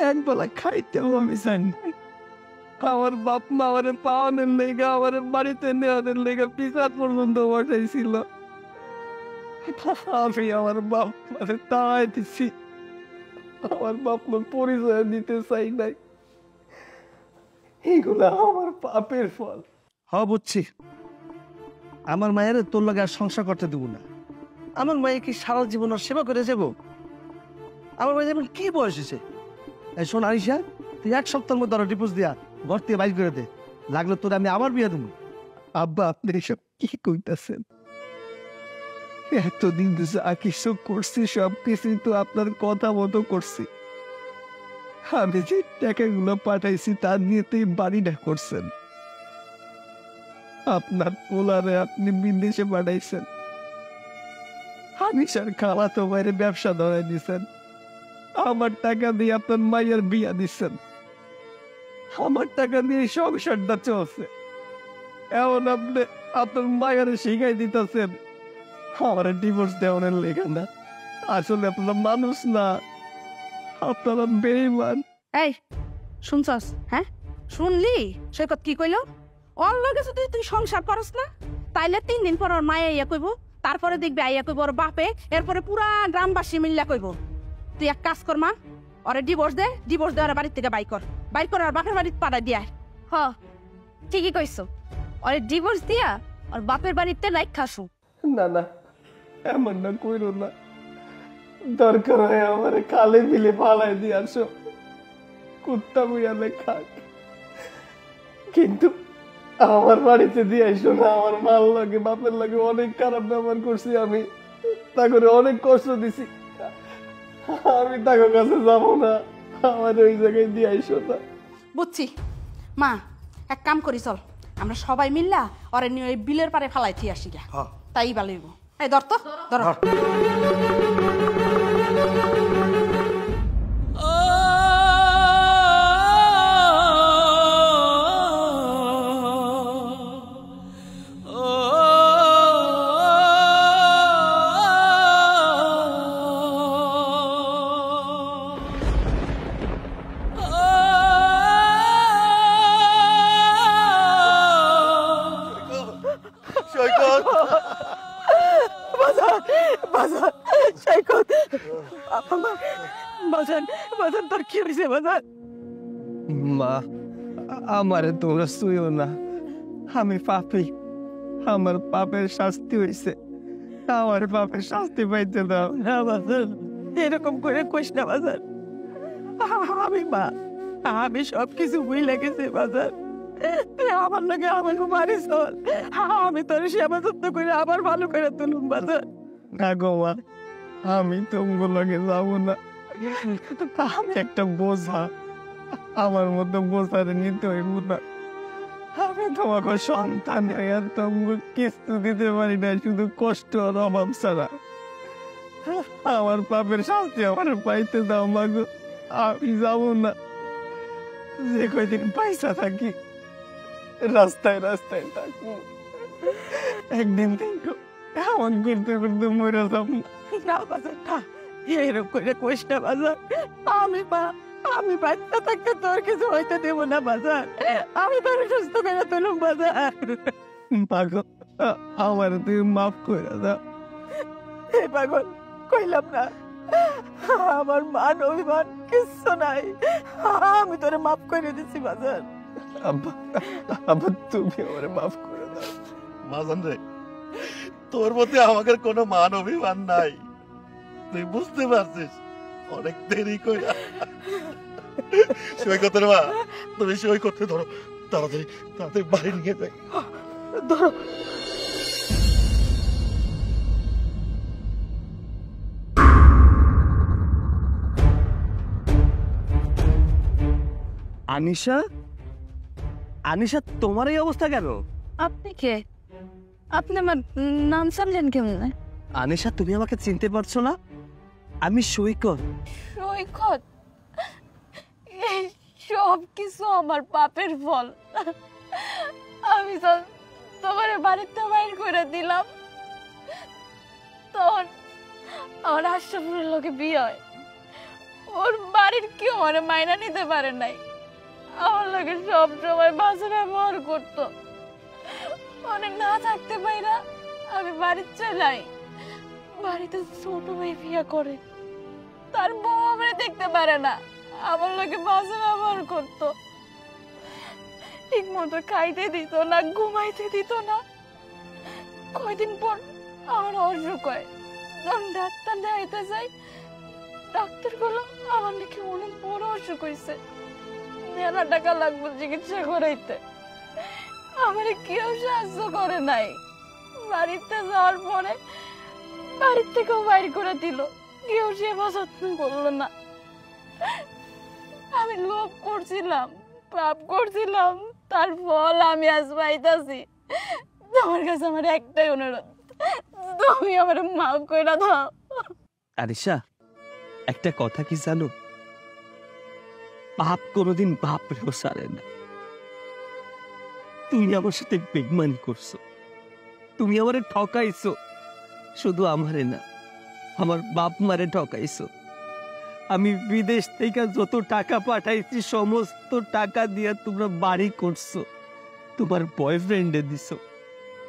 একবেলা খাইতেও আমি যাই নাই। আমার বাপ মা আমার পাওয়ানোর লেগে, আমার বাড়িতে নেওয়ানোর লেগে পিছাত পর্যন্ত বসাইছিল। আমি আমার বাপ মারে তাই দিছি, আমার বাপ মা পরিচয় দিতে চাই নাই। এগুলা আমার পাপের ফল। হ্যাঁ বুঝছি, আমার মায়ের তোর লাগে আর সংসার করতে দেবো না। আমার মায়ের কি সারা জীবন আর সেবা করে যাবো? আমার মায়ের যেমন কি বয়স হয়েছে? শোন আরিশা, তুই 1 সপ্তাহের মধ্যে আরো ডিপোজ দিয়া ঘর থেকে বাইর করে দে, লাগলো তোর আমি আবার বিয়ে দেবো। আব্বা, আপনি এসব কি কইতাছেন? এতদিন যা কিছু করছি সব কিছু তো আপনার কথা মতো করছি। আমি যে টাকাগুলো পাঠাইছি তার নিয়ে তো বাড়িটা করছেন। আপনার পোলারে আপনি বিদেশে পাঠাইছেন, আনিশার খালাতো বাইরে ব্যবসা ধরাই দিচ্ছেন, আমার টাকা দিয়ে আপনার মায়ের বিয়া দিচ্ছেন, আমার টাকা দিয়ে সংসারটা চলছে। এমন আপনি আপনার মায়ের শিখাই দিতেছেন আমার ডিভোর্স দেওয়ার লেখা না। আসলে আপনারা মানুষ না, আপনারা বেঈমান। এই শুনছস? হ্যাঁ, শুনলি সৈকত কি কইলো? ওর লগে যদি তুই সংসার করস না, তাইলে 3 দিন পর ওর মায়ে আইয়া কইব, তারপরে দেখবি আইয়া কইব ওর বাপে, এরপরে পুরা গ্রামবাসী মিল্লা কইব। তুই এক কাজ কর মা, ওরে ডিভোর্স দে ওরা বাড়ির থেকে বাইর কর আর বাপের বাড়িতে পাঠাই দিয়ে আয়। হ ঠিকই কইছো, ওরে ডিভোর্স দিয়া আর বাপের বাড়িতে লাইক খাসু। না না, এমন না কইরো না, দরকার হয় আমার কালে মিলে পালাই দিয়ে আসো, কুত্তা বুঝালে খাক, কিন্তু আমার বাড়িতে দিয়ে আসো না। আমার মাল লাগে বাপের লাগে অনেক খারাপ ব্যবহার করছি আমি, তা করে অনেক কষ্ট দিছি, আমি তাকে কাছে যাবো না, আমার ওই জায়গায় দিয়ে আসো না। বুঝছি মা, এক কাম করি চল আমরা সবাই মিল্লা ওরে নিয়ে ওই বিলের পারে ফালাই থিয়ে আসি গা, তাই ভালো হইব। এই ধর তো ধর। বাজান তোর কি হয়েছে বাজান? মা, আমারে তোমরা শুইও না, আমি পাপী, আমার পাপের শাস্তি হয়েছে, আমার পাপের শাস্তি পাইতে দাও। না বাজান, এরকম করে কইস না বাজান। আমি সবকিছু ভুলে গেছি বাজান। আমার লাগে আমাকে মারিস, আমি তোর সেবা যত্ন করে আবার ভালো করে তুলুম বাজান। না গো মা, আমি তোমার লগে যাবো না, আমি একটা বোঝা, আমার মতো বোঝারে নিতে হইব না। আমি তোমাকে সন্তান আর তোমাকে কিছু দিতে পারি না, শুধু কষ্ট আর অভাব ছাড়া। আমার পাপের শাস্তি আমার পাইতে দাও মাগো, আমি যাবো না। যে কয়দিন পয়সা থাকি রাস্তায় রাস্তায় থাকি, একদিন থেকে এমন করতে করতে মরে যাবো। না বাজান না, এরকম করে কইস না বাজান। আমি বাচ্চা থাকতে তোর কিছু হইতে দেবো না বাজান। আমি তোর সুস্থ করে তুলুম বাজান। পাগল, আমার তুমি মাফ করে দাও। এ পাগল, কইলাম না আমার মান অভিমান কিচ্ছু নাই, আমি তোরে মাফ করে দিচ্ছি বাজান। আবার তুমি আমার মাফ করে দাও। মাজান রে, তোর মধ্যে আমাদের কোনো মান অভিমান নাই, তুই বুঝতে পারছিস? অনেক দেরি কইরা সৈকতের মা, তুমি সৈকতকে ধরো, তাড়াতাড়ি তাড়াতাড়ি বাড়ি নিয়ে যাই। ধরো। আনিশা, আনিশা তোমার এই অবস্থা কেন? আপনি কে? আপনি আমার নাম জানলেন কেমন? আনিশা, তুমি আমাকে চিনতে পারছো না? আমি সৈকত। সৈকত, এই সব কিছু আমার পাপের ফল। আমি তো তোমার বাড়িতে বাইর করে দিলাম, তখন আমার আশরাফুলের লোকে বিয়ে হয়। ওর বাড়ির কেউ আমার মাইনা নিতে পারে নাই, আমার লোকে সব সময় বাজে ব্যবহার করতো। অনেক না থাকতে পাইরা আমি বাড়ির চালাই, বাড়িতে ছোট মেয়ে বিয়ে করে, তার বউ আমার দেখতে পারে না, আমার লোকে বাজে ব্যবহার করতো। ঠিক মতো খাইতে দিত না, ঘুমাইতে দিত না। কয়দিন পর আমার অসুখ হয়, যখন ডাক্তার দেখাইতে যাই, ডাক্তার গুলো আমার নাকি অনেক বড় অসুখ হয়েছে, মেলা টাকা লাগবে চিকিৎসা করাইতে। আমার কেউ সাহায্য করে নাই। বাড়িতে যাওয়ার পরে বাড়ির থেকেও বাইর করে দিল, কেউ সেবা যত্ন করলো না। আমি লোভ করছিলাম, পাপ করছিলাম, তার ফল আমি আজ পাইতাছি। তোমার কাছে আমার একটাই অনুরোধ, তুমি আমার মাফ করে দাও। আরিশা, একটা কথা কি জানো? পাপ কোনোদিন বাপরেও সারে না। তুমি আমার সাথে বেইমানি করছো, তুমি আমারে ঠকাইছো। শুধু আমারে না, আমার বাপ মারে ঠকাইছো। আমি বিদেশ থেকে যত টাকা পাঠাইছি সমস্ত টাকা দিয়ে তোমরা বাড়ি করছো, তোমার বয়ফ্রেন্ডে দিছো,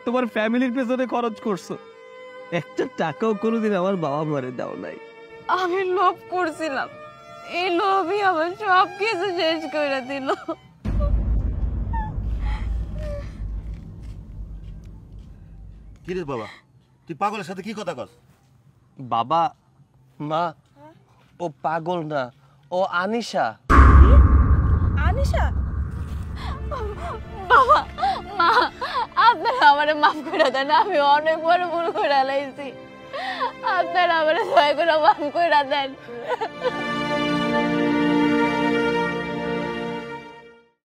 তোমার ফ্যামিলির পেছনে খরচ করছো। একটা টাকাও কোনোদিন আমার বাবা মারে দাও নাই। আমি লোভ করছিলাম, এই লোভই আমার সব কিছু শেষ করে দিল। কি রে বাবা, তুই পাগলের সাথে কি কথা কস? বাবা, মা, ও পাগল না, ও আনিশা। আনিশা? বাবা, মা, আপনারা আমারে মাফ করে দেন, আমি অনেক বড় ভুল করে লাইছি। আপনারা আমারে দয়া করে মাফ করে দেন।